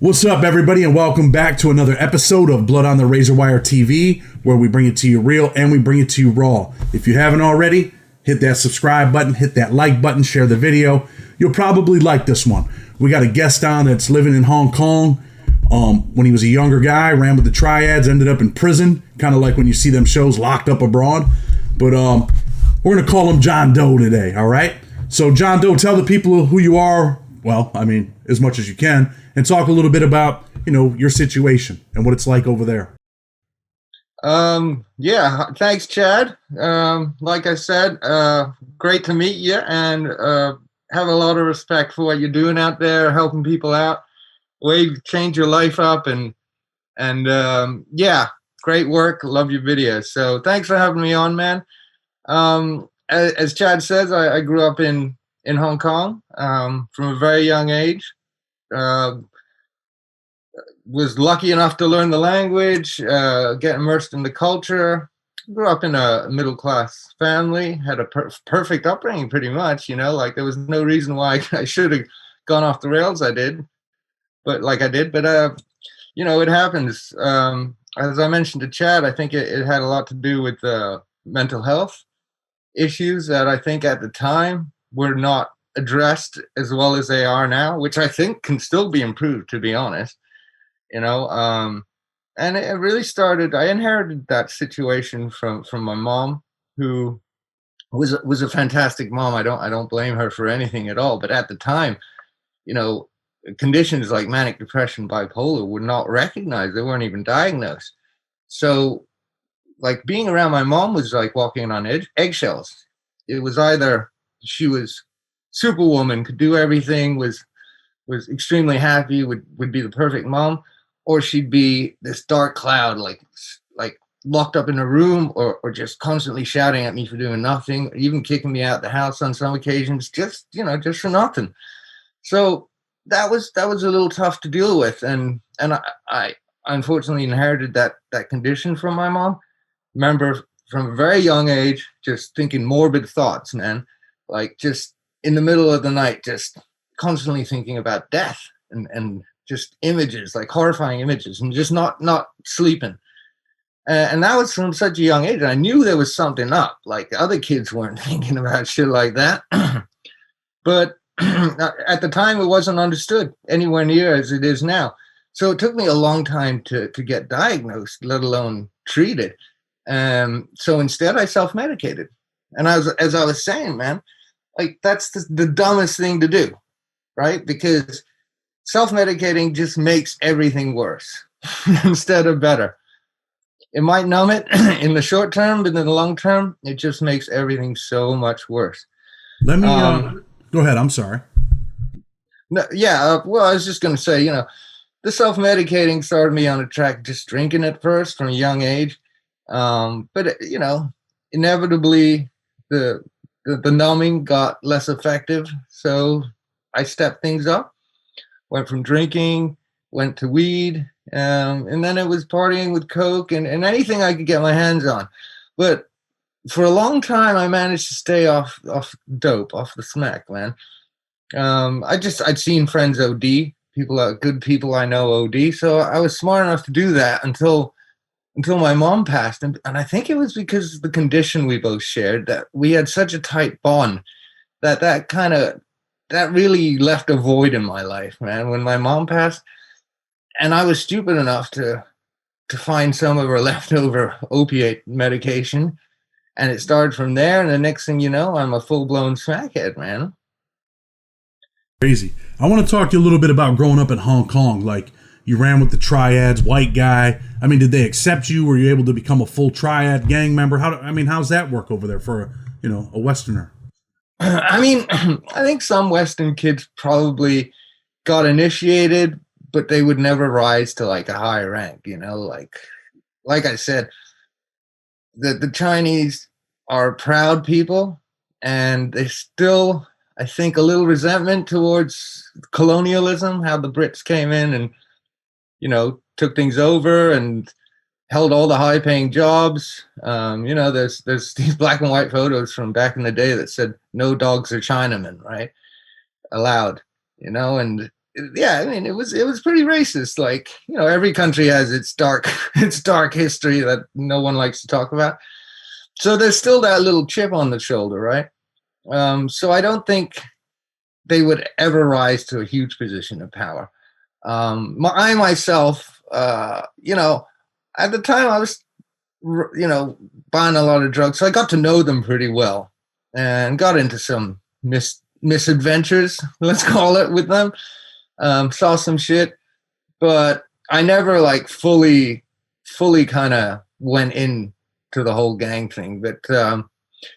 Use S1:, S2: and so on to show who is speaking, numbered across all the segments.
S1: What's up, everybody, and welcome back to another episode of Blood on the Razor Wire TV, where we bring it to you real and we bring it to you raw. If you haven't already, hit that subscribe button, hit that like button, share the video. You'll probably like this one. We got a guest on that's living in Hong Kong. When he was a younger guy, ran with the Triads, ended up in prison, kind of like when you see them shows Locked Up Abroad. But we're going to call him John Doe today, all right? So, John Doe, tell the people who you are, well, I mean, as much as you can, and talk a little bit about, your situation and what it's like over there.
S2: Yeah, thanks, Chad. Like I said, great to meet you, and have a lot of respect for what you're doing out there, helping people out. Way you change your life up, and yeah, great work. Love your videos. So thanks for having me on, man. As Chad says, I grew up in Hong Kong from a very young age. Was lucky enough to learn the language, get immersed in the culture. Grew up in a middle-class family, had a perfect upbringing pretty much, like there was no reason why I should have gone off the rails. But it happens. As I mentioned to Chad, I think it had a lot to do with mental health issues that I think at the time were not addressed as well as they are now, which I think can still be improved, to be honest. And it really started. I inherited that situation from my mom, who was a fantastic mom. I don't blame her for anything at all. But at the time, conditions like manic depression, bipolar were not recognized. They weren't even diagnosed. So, like, being around my mom was like walking on eggshells. It was either she was superwoman, could do everything, was extremely happy, would be the perfect mom, or she'd be this dark cloud, like locked up in a room, or just constantly shouting at me for doing nothing, even kicking me out the house on some occasions, just for nothing. So that was a little tough to deal with, and I unfortunately inherited that condition from my mom. Remember from a very young age, just thinking morbid thoughts, man, like just in the middle of the night, just constantly thinking about death and just images, like horrifying images, and just not sleeping. And that was from such a young age. And I knew there was something up. Like, other kids weren't thinking about shit like that. But at the time, it wasn't understood anywhere near as it is now. So it took me a long time to get diagnosed, let alone treated. So instead, I self-medicated. And as I was saying, man, like, that's the dumbest thing to do, right? Because self-medicating just makes everything worse instead of better. It might numb it in the short term, but in the long term, it just makes everything so much worse.
S1: Let me go ahead. I'm sorry.
S2: No, yeah. Well, I was just going to say, the self-medicating started me on a track just drinking at first from a young age. But inevitably the numbing got less effective. So I stepped things up. Went from drinking, went to weed, and then it was partying with coke and anything I could get my hands on. But for a long time, I managed to stay off dope, off the smack, man. I'd seen friends OD, good people I know OD, so I was smart enough to do that until my mom passed, and I think it was because of the condition we both shared, that we had such a tight bond that really left a void in my life, man. When my mom passed, and I was stupid enough to find some of her leftover opiate medication, and it started from there. And the next thing you know, I'm a full-blown smackhead, man.
S1: Crazy. I want to talk to you a little bit about growing up in Hong Kong. Like, you ran with the Triads, white guy. I mean, did they accept you? Were you able to become a full Triad gang member? How's that work over there for a Westerner?
S2: I mean, I think some Western kids probably got initiated, but they would never rise to like a high rank, like I said, the Chinese are proud people, and they still, I think, a little resentment towards colonialism, how the Brits came in and, took things over and held all the high-paying jobs. There's these black and white photos from back in the day that said "No dogs are Chinamen," right? Allowed, and yeah, I mean, it was pretty racist. Like, you know, every country has its dark its dark history that no one likes to talk about. So there's still that little chip on the shoulder, right? So I don't think they would ever rise to a huge position of power. I myself, you know, at the time I was, you know, buying a lot of drugs, so I got to know them pretty well, and got into some misadventures, let's call it, with them. Saw some shit, but I never like fully kind of went in to the whole gang thing. But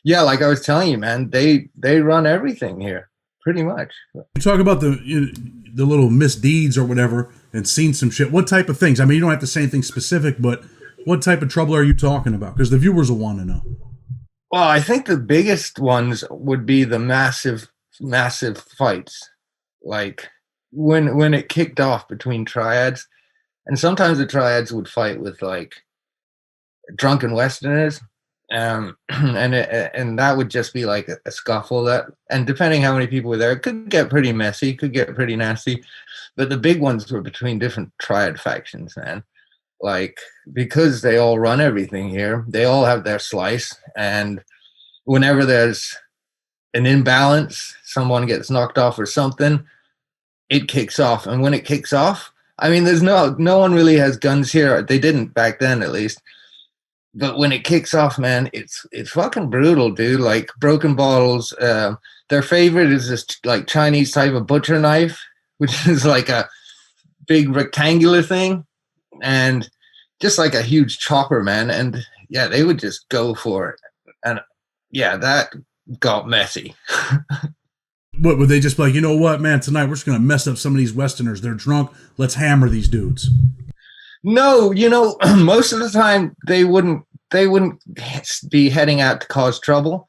S2: yeah, like I was telling you, man, they run everything here pretty much.
S1: You talk about the little misdeeds or whatever, and seen some shit. What type of things? I mean, you don't have to say anything specific, but what type of trouble are you talking about? Because the viewers will want to know.
S2: Well, I think the biggest ones would be the massive fights, like when it kicked off between triads, and sometimes the triads would fight with like drunken Westerners, and that would just be like a scuffle. That, and depending how many people were there, it could get pretty messy, could get pretty nasty. But the big ones were between different triad factions, man. Like, because they all run everything here, they all have their slice, and whenever there's an imbalance, someone gets knocked off or something, it kicks off. And when it kicks off, I mean, there's no one really has guns here. They didn't back then, at least. But when it kicks off, man, it's fucking brutal, dude. Like broken bottles. Their favorite is this like Chinese type of butcher knife, which is like a big rectangular thing, and just like a huge chopper, man. And yeah, they would just go for it. And yeah, that got messy.
S1: What would they just be like, you know what, man, tonight we're just gonna mess up some of these Westerners. They're drunk. Let's hammer these dudes.
S2: No, you know, most of the time they wouldn't be heading out to cause trouble,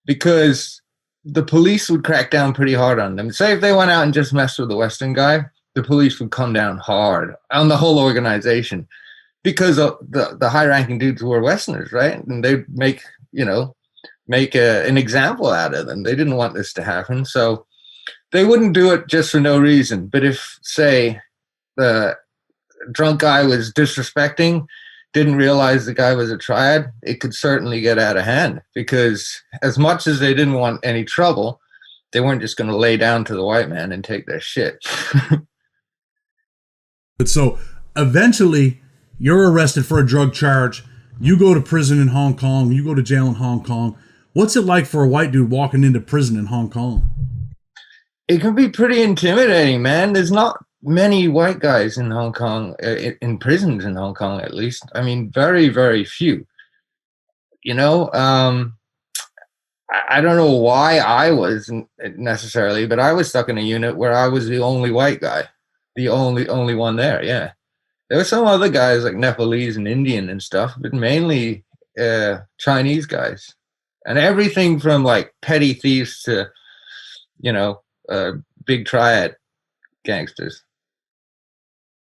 S2: because the police would crack down pretty hard on them. Say if they went out and just messed with the Western guy, the police would come down hard on the whole organization, because of the high-ranking dudes were Westerners, right? And they'd make an example out of them. They didn't want this to happen, so they wouldn't do it just for no reason. But if, say, the drunk guy was disrespecting, didn't realize the guy was a triad, it could certainly get out of hand, because as much as they didn't want any trouble, they weren't just going to lay down to the white man and take their shit.
S1: But so eventually you're arrested for a drug charge. You go to prison in Hong Kong. You go to jail in Hong Kong. What's it like for a white dude walking into prison in Hong Kong?
S2: It can be pretty intimidating, man. There's not many white guys in Hong Kong, in prisons in Hong Kong, at least. I mean, very, very few. You know, I don't know why I wasn't necessarily, but I was stuck in a unit where I was the only white guy, the only one there. Yeah, there were some other guys like Nepalese and Indian and stuff, but mainly Chinese guys, and everything from like petty thieves to, you know, big triad gangsters.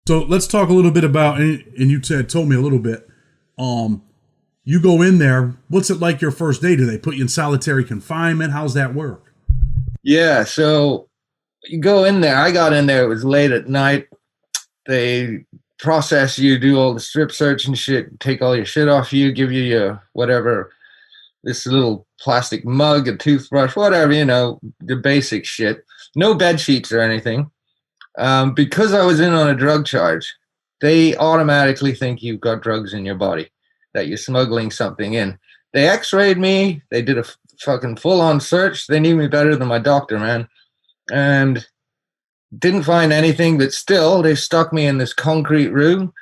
S1: So let's talk a little bit about, and you told me a little bit. You go in there. What's it like your first day? Do they put you in solitary confinement? How's that work?
S2: Yeah, so you go in there. I got in there. It was late at night. They process you, do all the strip search and shit, take all your shit off you, give you your whatever, this little plastic mug, a toothbrush, whatever, you know, the basic shit. No bed sheets or anything. Because I was in on a drug charge, they automatically think you've got drugs in your body, that you're smuggling something in. They x-rayed me. They did a fucking full-on search. They knew me better than my doctor, man. And didn't find anything, but still, they stuck me in this concrete room,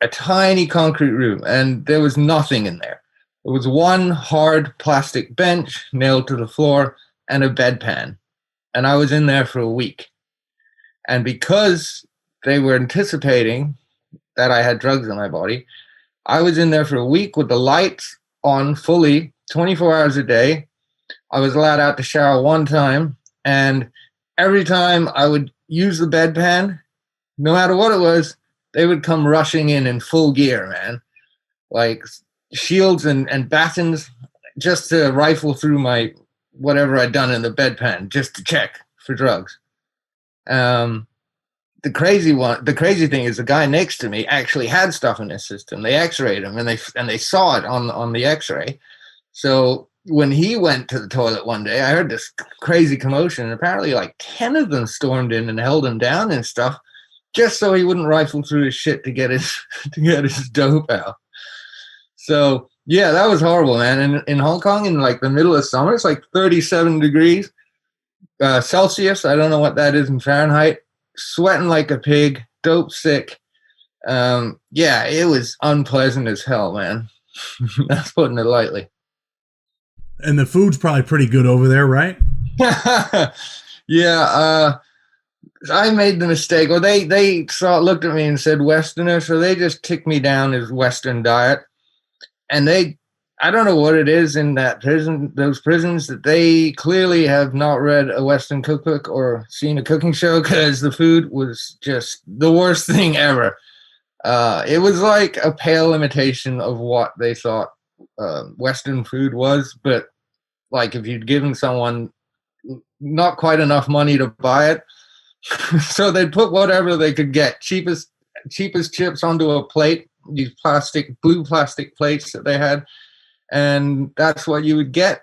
S2: a tiny concrete room, and there was nothing in there. There was one hard plastic bench nailed to the floor and a bedpan. And I was in there for a week. And because they were anticipating that I had drugs in my body, I was in there for a week with the lights on fully 24 hours a day. I was allowed out to shower one time. And every time I would use the bedpan, no matter what it was, they would come rushing in full gear, man. Like shields and batons, just to rifle through my whatever I'd done in the bedpan, just to check for drugs. And the crazy thing is the guy next to me actually had stuff in his system. They x-rayed him and they saw it on the x-ray. So when he went to the toilet one day, I heard this crazy commotion, and apparently like 10 of them stormed in and held him down and stuff, just so he wouldn't rifle through his shit to get his dope out. So yeah, that was horrible, man. And in Hong Kong, in like the middle of summer, it's like 37 degrees Celsius. I don't know what that is in Fahrenheit. Sweating like a pig, dope sick. Yeah, it was unpleasant as hell, man. That's putting it lightly.
S1: And the food's probably pretty good over there, right?
S2: Yeah, I made the mistake, or they looked at me and said Westerner, so they just ticked me down as Western diet. And I don't know what it is in those prisons, that they clearly have not read a Western cookbook or seen a cooking show, because the food was just the worst thing ever. It was like a pale imitation of what they thought Western food was, but like if you'd given someone not quite enough money to buy it, so they'd put whatever they could get, cheapest chips onto a plate, these blue plastic plates that they had, and that's what you would get.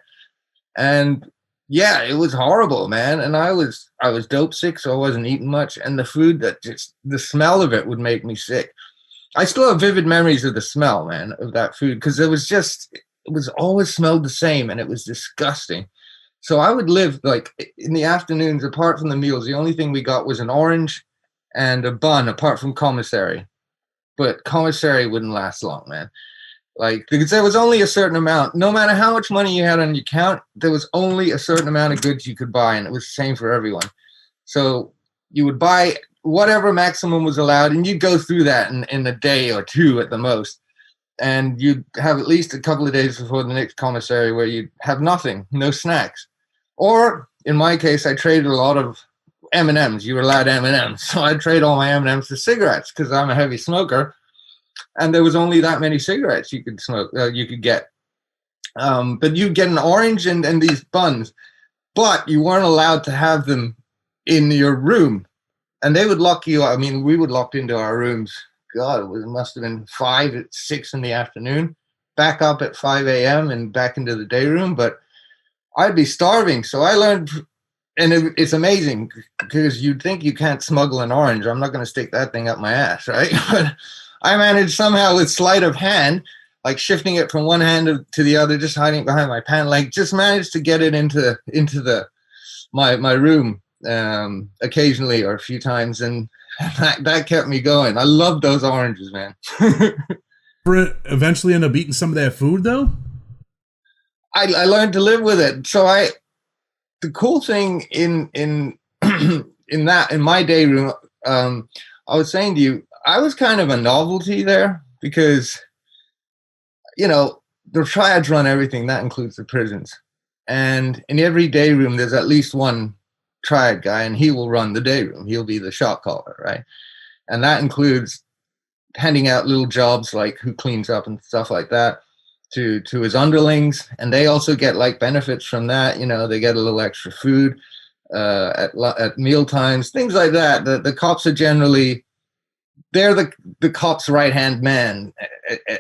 S2: And yeah, it was horrible, man. And I was dope sick, so I wasn't eating much, and the food, the smell of it would make me sick. I still have vivid memories of the smell, man, of that food, because it was always smelled the same, and it was disgusting. So I would live, like, in the afternoons, apart from the meals, the only thing we got was an orange and a bun, apart from commissary. But commissary wouldn't last long, man. Like, because there was only a certain amount. No matter how much money you had on your account, there was only a certain amount of goods you could buy, and it was the same for everyone. So you would buy whatever maximum was allowed, and you'd go through that in a day or two at the most. And you'd have at least a couple of days before the next commissary where you'd have nothing, no snacks. Or in my case, I traded a lot of M&Ms. You were allowed M&Ms. So I'd trade all my M&Ms for cigarettes, because I'm a heavy smoker. And there was only that many cigarettes you could smoke, you could get. But you'd get an orange and these buns, but you weren't allowed to have them in your room. And they would lock you up. I mean, we would lock into our rooms. God, it must have been 5 or 6 in the afternoon, back up at 5 a.m. and back into the day room. But I'd be starving. So I learned, and it's amazing, because you'd think you can't smuggle an orange. I'm not going to stick that thing up my ass, right? But I managed somehow with sleight of hand, like shifting it from one hand to the other, just hiding it behind my pant leg, just managed to get it into my room occasionally, or a few times, and that kept me going. I love those oranges, man.
S1: Eventually end up eating some of that food, though?
S2: I learned to live with it. So the cool thing in my day room, I was saying to you, I was kind of a novelty there, because, you know, the triads run everything. That includes the prisons. And in every day room, there's at least one triad guy, and he will run the day room. He'll be the shot caller, right? And that includes handing out little jobs like who cleans up and stuff like that to his underlings. And they also get like benefits from that. You know, they get a little extra food at meal times, things like that. The cops are generally, they're the cop's right-hand man,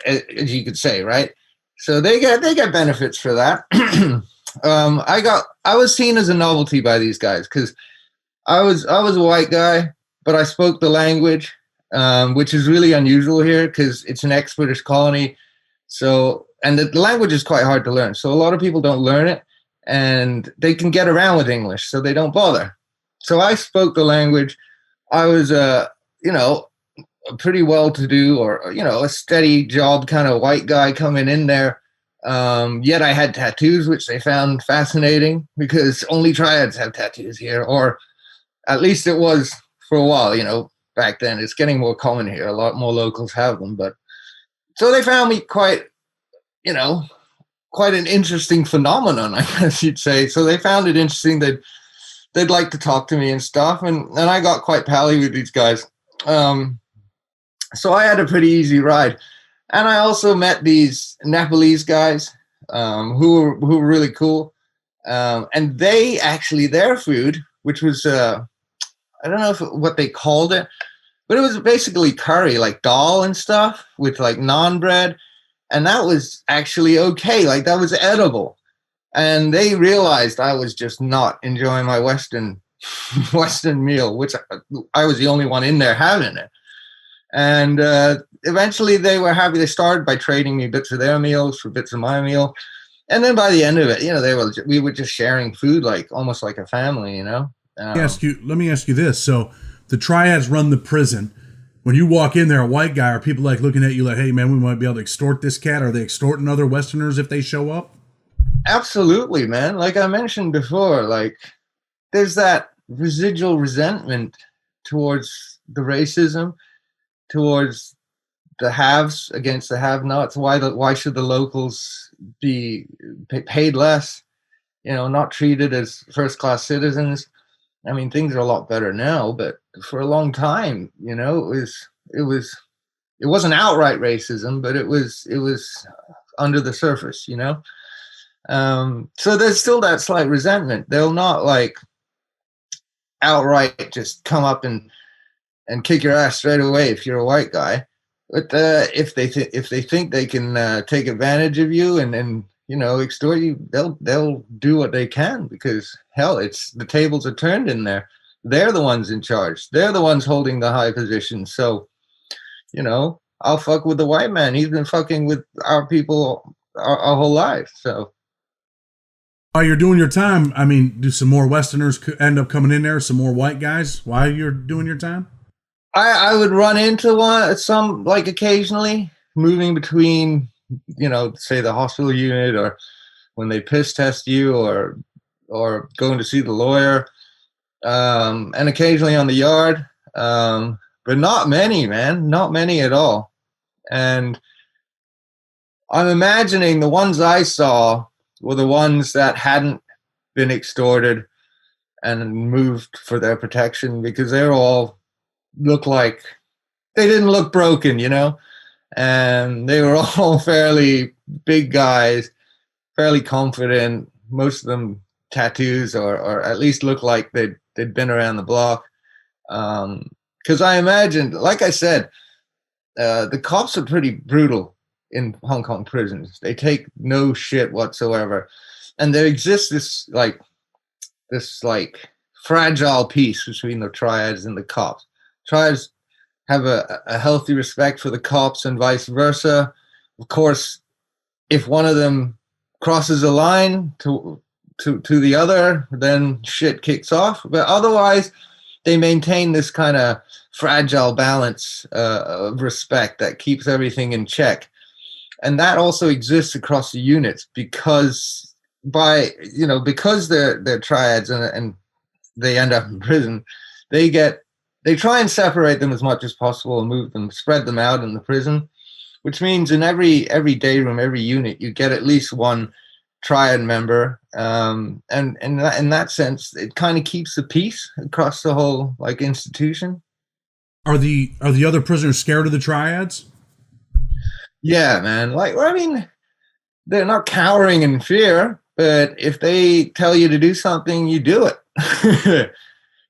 S2: as you could say, right? So they get benefits for that. I was seen as a novelty by these guys, because I was a white guy, but I spoke the language, which is really unusual here, because it's an ex-British colony. So, and the language is quite hard to learn. So a lot of people don't learn it, and they can get around with English, so they don't bother. So I spoke the language. I was a pretty well-to-do, or, you know, a steady job kind of white guy coming in there. Yet I had tattoos, which they found fascinating, because only triads have tattoos here, or at least it was for a while, you know, back then. It's getting more common here. A lot more locals have them. But so they found me quite an interesting phenomenon, I guess you'd say. So they found it interesting that they'd like to talk to me and stuff. And I got quite pally with these guys. So I had a pretty easy ride. And I also met these Nepalese guys who were really cool. And they actually, their food, which was, I don't know what they called it, but it was basically curry, like dal and stuff with like naan bread. And that was actually okay. Like that was edible. And they realized I was just not enjoying my Western meal, which I was the only one in there having it. And eventually they were happy. They started by trading me bits of their meals for bits of my meal. And then by the end of it, we were just sharing food, like almost like a family,
S1: Let me ask you this. So the triads run the prison. When you walk in there, a white guy, are people like looking at you like, hey man, we might be able to extort this cat? Are they extorting other Westerners if they show up?
S2: Absolutely, man. Like I mentioned before, like there's that residual resentment towards the racism, towards the haves against the have-nots. Why should the locals be paid less? Not treated as first-class citizens. I mean, things are a lot better now, but for a long time, it wasn't outright racism, but it was under the surface, So there's still that slight resentment. They'll not like outright just come up and kick your ass straight away if you're a white guy. But if they think they can take advantage of you and extort you, they'll do what they can, because hell, it's the tables are turned in there. They're the ones in charge. They're the ones holding the high position. So, I'll fuck with the white man. He's been fucking with our people our whole life. So
S1: while you're doing your time, I mean, do some more Westerners end up coming in there? Some more white guys while you're doing your time?
S2: I would run into some like occasionally moving between, say the hospital unit, or when they piss test you, or going to see the lawyer, and occasionally on the yard, but not many, man, not many at all. And I'm imagining the ones I saw were the ones that hadn't been extorted and moved for their protection, because they all looked like they didn't look broken, and they were all fairly big guys, fairly confident, most of them tattoos, or at least looked like they'd been around the block. Because I imagined, like I said, the cops are pretty brutal in Hong Kong prisons. They take no shit whatsoever. And there exists this fragile piece between the triads and the cops. Triads have a healthy respect for the cops and vice versa. Of course, if one of them crosses a line to the other, then shit kicks off. But otherwise, they maintain this kind of fragile balance of respect that keeps everything in check. And that also exists across the units, because because they're triads and they end up in prison, they try and separate them as much as possible and spread them out in the prison, which means in every day room, every unit, you get at least one triad member. And in that sense, it kind of keeps the peace across the whole institution.
S1: Are the other prisoners scared of the triads?
S2: Yeah, man. They're not cowering in fear, but if they tell you to do something, you do it.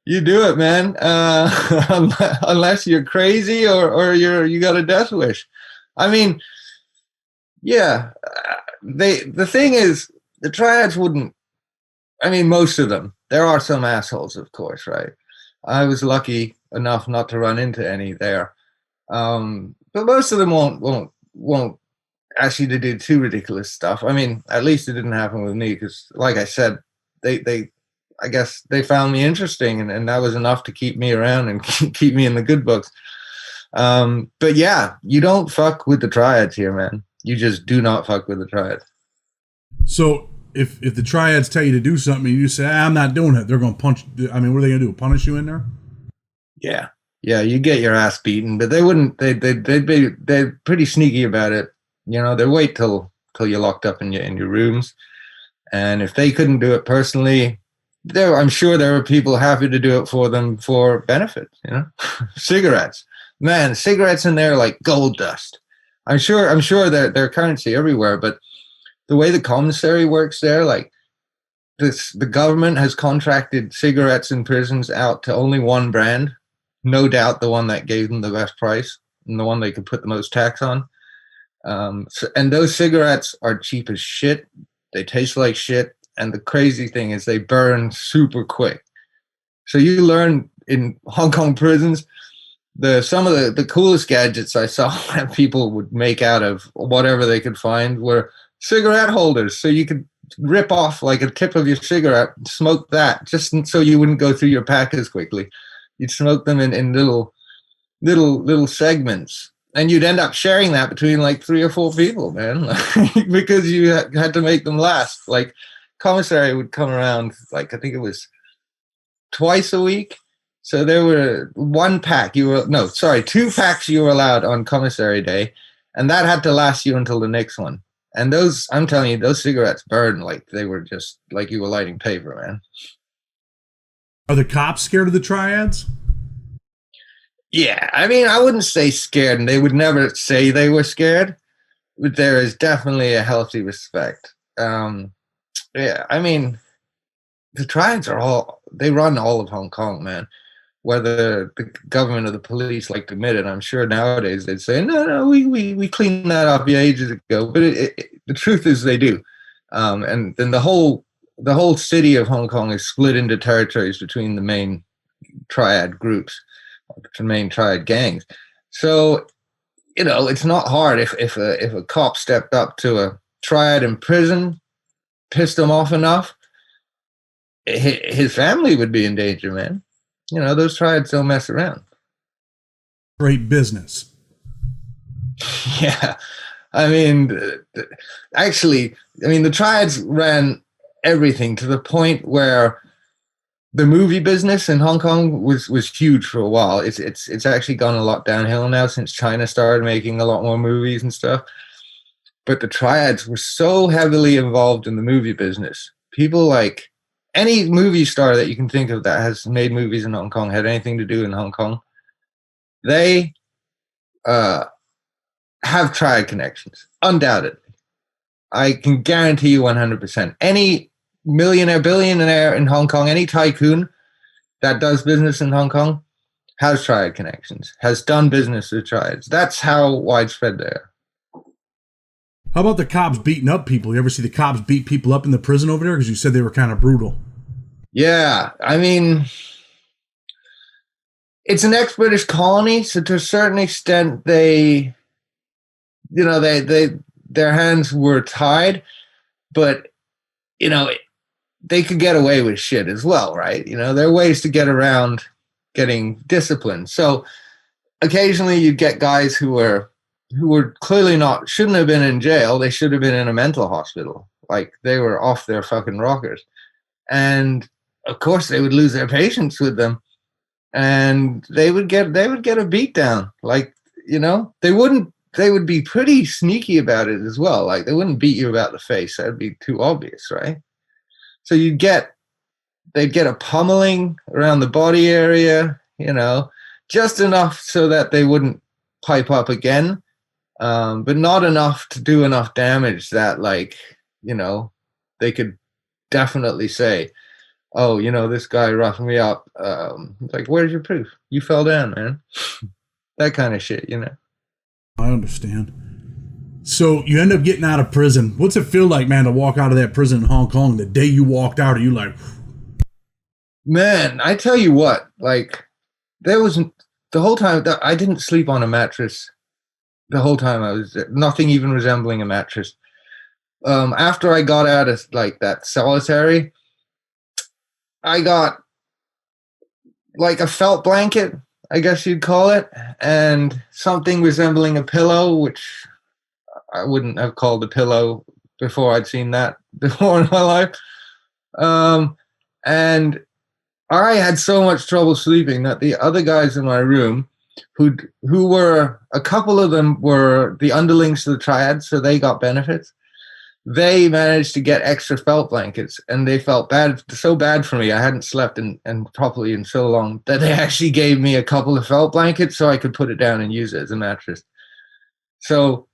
S2: You do it, man. Unless you're crazy or you got a death wish. I mean, yeah. The thing is, the triads wouldn't. I mean, most of them. There are some assholes, of course, right? I was lucky enough not to run into any there, but most of them won't ask you to do too ridiculous stuff. I mean, at least it didn't happen with me, because, like I said, I guess they found me interesting, and that was enough to keep me around and keep me in the good books. But yeah, you don't fuck with the triads here, man. You just do not fuck with the triads.
S1: So if the triads tell you to do something and you say, I'm not doing it, they're going to punch. I mean, what are they going to do? Punish you in there?
S2: Yeah. Yeah, you get your ass beaten, but they wouldn't. They're pretty sneaky about it. They wait till you're locked up in your rooms, and if they couldn't do it personally, I'm sure there are people happy to do it for them for benefit. Cigarettes, man, cigarettes in there like gold dust. I'm sure they're currency everywhere, but the way the commissary works there, like the government has contracted cigarettes in prisons out to only one brand, no doubt the one that gave them the best price and the one they could put the most tax on. And those cigarettes are cheap as shit. They taste like shit. And the crazy thing is they burn super quick. So you learn in Hong Kong prisons, some of the coolest gadgets I saw that people would make out of whatever they could find were cigarette holders. So you could rip off like a tip of your cigarette, smoke that, just so you wouldn't go through your pack as quickly. You'd smoke them in little segments, and you'd end up sharing that between like 3 or 4 people, man, because you had to make them last. Like commissary would come around, like I think it was twice a week. So there were 2 packs you were allowed on commissary day, and that had to last you until the next one. And those, I'm telling you, those cigarettes burned like they were just like you were lighting paper, man.
S1: Are the cops scared of the triads?
S2: Yeah, I mean, I wouldn't say scared, and they would never say they were scared, but there is definitely a healthy respect. Yeah, I mean, the triads they run all of Hong Kong, man. Whether the government or the police like to admit it, I'm sure nowadays they'd say, no, we cleaned that up ages ago. But the truth is they do. And then the whole city of Hong Kong is split into territories between the main triad groups, the main triad gangs. So, it's not hard if a cop stepped up to a triad in prison, pissed him off enough, his family would be in danger, man. Those triads don't mess around.
S1: Great business.
S2: Yeah. I mean, actually, the triads ran everything to the point where the movie business in Hong Kong was huge for a while. It's actually gone a lot downhill now since China started making a lot more movies and stuff. But the triads were so heavily involved in the movie business. People like any movie star that you can think of that has made movies in Hong Kong, had anything to do in Hong Kong, they have triad connections, undoubtedly. I can guarantee you 100%. Any millionaire, billionaire in Hong Kong, any tycoon that does business in Hong Kong has triad connections, has done business with triads. That's how widespread they are.
S1: How about the cops beating up people? You ever see the cops beat people up in the prison over there? Because you said they were kind of brutal.
S2: Yeah, I mean, it's an ex-British colony, so to a certain extent, their hands were tied, but they could get away with shit as well, right? There are ways to get around getting disciplined. So occasionally, you'd get guys who were clearly shouldn't have been in jail. They should have been in a mental hospital. Like they were off their fucking rockers. And of course they would lose their patience with them and they would get a beat down. Like, they would be pretty sneaky about it as well. Like they wouldn't beat you about the face. That'd be too obvious, right? So they'd get a pummeling around the body area, just enough so that they wouldn't pipe up again. But not enough to do enough damage that, they could definitely say, oh, this guy roughed me up. Like, where's your proof? You fell down, man. That kind of shit,
S1: I understand. So you end up getting out of prison. What's it feel like, man, to walk out of that prison in Hong Kong? The day you walked out, are you like...
S2: Man, I tell you what, like, there was... The whole time, I didn't sleep on a mattress. The whole time I was there. Nothing even resembling a mattress. After I got out of like that solitary, I got like a felt blanket, I guess you'd call it, and something resembling a pillow, which I wouldn't have called a pillow before I'd seen that before in my life. And I had so much trouble sleeping that the other guys in my room, who were, a couple of them were the underlings to the triad, so they got benefits. They managed to get extra felt blankets, and they felt so bad for me. I hadn't slept and properly in so long that they actually gave me a couple of felt blankets so I could put it down and use it as a mattress. So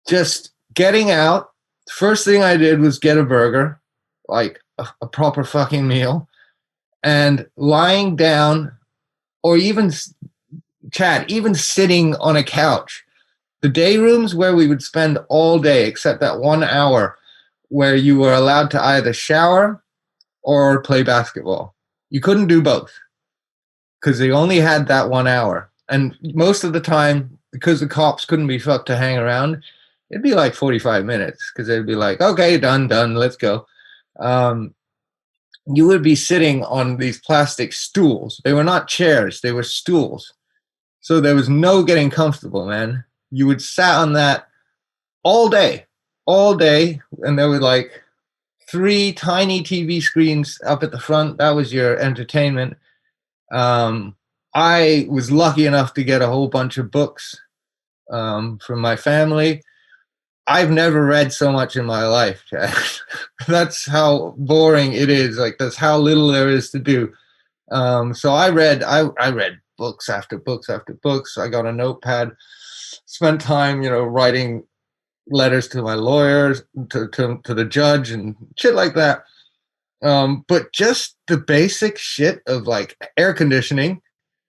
S2: just getting out, first thing I did was get a burger. like a proper fucking meal, and lying down, or even Chad, even sitting on a couch. The day rooms where we would spend all day, except that 1 hour where you were allowed to either shower or play basketball. You couldn't do both because they only had that 1 hour. And most of the time, because the cops couldn't be fucked to hang around, it'd be like 45 minutes because they'd be like, okay, done, let's go. You would be sitting on these plastic stools. They were not chairs, they were stools. So there was no getting comfortable, man. You would sat on that all day, and there were like 3 tiny TV screens up at the front. That was your entertainment. I was lucky enough to get a whole bunch of books from my family. I've never read so much in my life. That's how boring it is. Like, that's how little there is to do. So I read books after books after books. I got a notepad, spent time, writing letters to my lawyers, to the judge and shit like that. But just the basic shit of like air conditioning,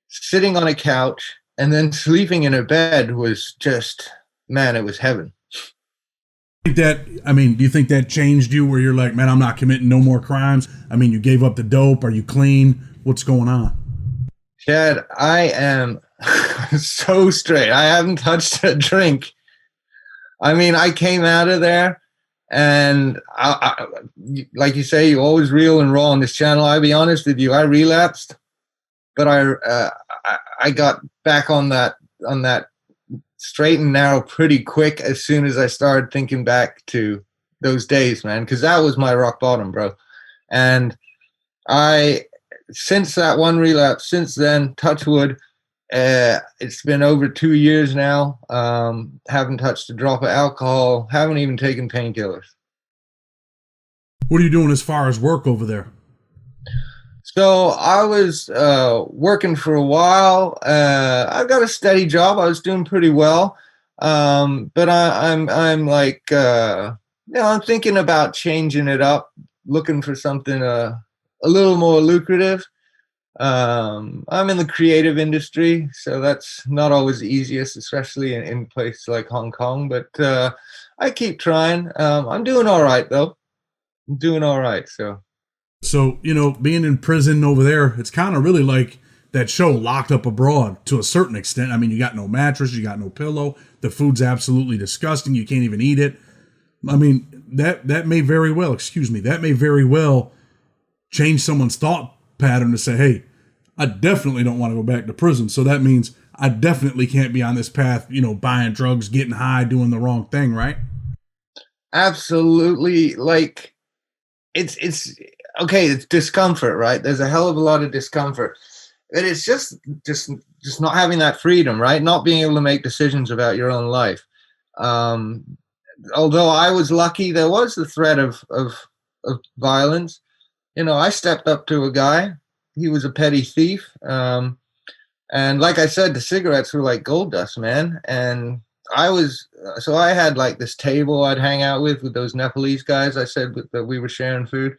S2: sitting on a couch, and then sleeping in a bed was just, man, it was heaven.
S1: Do you think that changed you where you're like, man, I'm not committing no more crimes? I mean, you gave up the dope. Are you clean? What's going on?
S2: Chad, I am so straight. I haven't touched a drink. I mean, I came out of there, and I, like you say, you always real and raw on this channel. I'll be honest with you, I relapsed, but I got back on that straight and narrow pretty quick as soon as I started thinking back to those days, man, because that was my rock bottom, bro. And since that one relapse, since then, touch wood, it's been over 2 years now. Haven't touched a drop of alcohol, haven't even taken painkillers.
S1: What are you doing as far as work over there?
S2: So I was working for a while. I got a steady job. I was doing pretty well. But I'm like, I'm thinking about changing it up, looking for something a little more lucrative. I'm in the creative industry, so that's not always the easiest, especially in places like Hong Kong. But I keep trying. I'm doing all right, though. I'm doing all right.
S1: So, being in prison over there, it's kind of really like that show Locked Up Abroad to a certain extent. I mean, you got no mattress, you got no pillow. The food's absolutely disgusting. You can't even eat it. I mean, that may very well change someone's thought pattern to say, hey, I definitely don't want to go back to prison. So that means I definitely can't be on this path, buying drugs, getting high, doing the wrong thing, right?
S2: Absolutely. Like, it's okay, it's discomfort, right? There's a hell of a lot of discomfort. And it's just not having that freedom, right? Not being able to make decisions about your own life. Although I was lucky, there was the threat of violence. I stepped up to a guy. He was a petty thief. And like I said, the cigarettes were like gold dust, man. And I had like this table I'd hang out with those Nepalese guys I said that we were sharing food.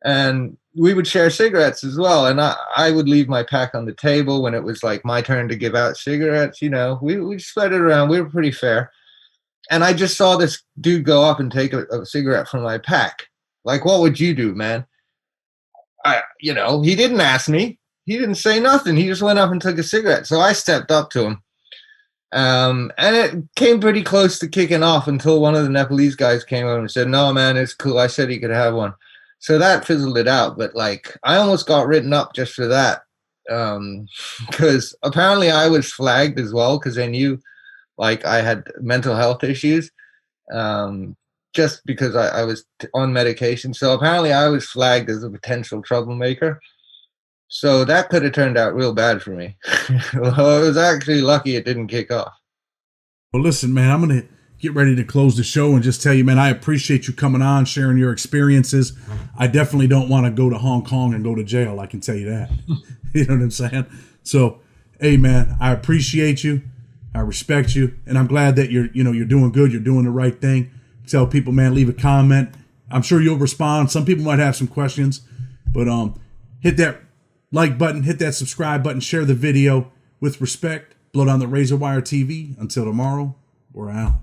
S2: And we would share cigarettes as well. And I would leave my pack on the table when it was like my turn to give out cigarettes. We spread it around. We were pretty fair. And I just saw this dude go up and take a cigarette from my pack. Like, what would you do, man? He didn't ask me. He didn't say nothing. He just went up and took a cigarette. So I stepped up to him. And it came pretty close to kicking off until one of the Nepalese guys came over and said, no, man, it's cool. I said he could have one. So that fizzled it out. But like, I almost got written up just for that. Because apparently I was flagged as well because they knew like I had mental health issues. Just because I was on medication. So apparently I was flagged as a potential troublemaker. So that could have turned out real bad for me. Well, I was actually lucky it didn't kick off.
S1: Well, listen, man, I'm going to get ready to close the show and just tell you, man, I appreciate you coming on, sharing your experiences. I definitely don't want to go to Hong Kong and go to jail. I can tell you that. You know what I'm saying? So, hey, man, I appreciate you. I respect you. And I'm glad that you're doing good. You're doing the right thing. Tell people, man, leave a comment. I'm sure you'll respond. Some people might have some questions, but hit that like button, hit that subscribe button, share the video. With respect, Blood on the Razor Wire TV. Until tomorrow, we're out.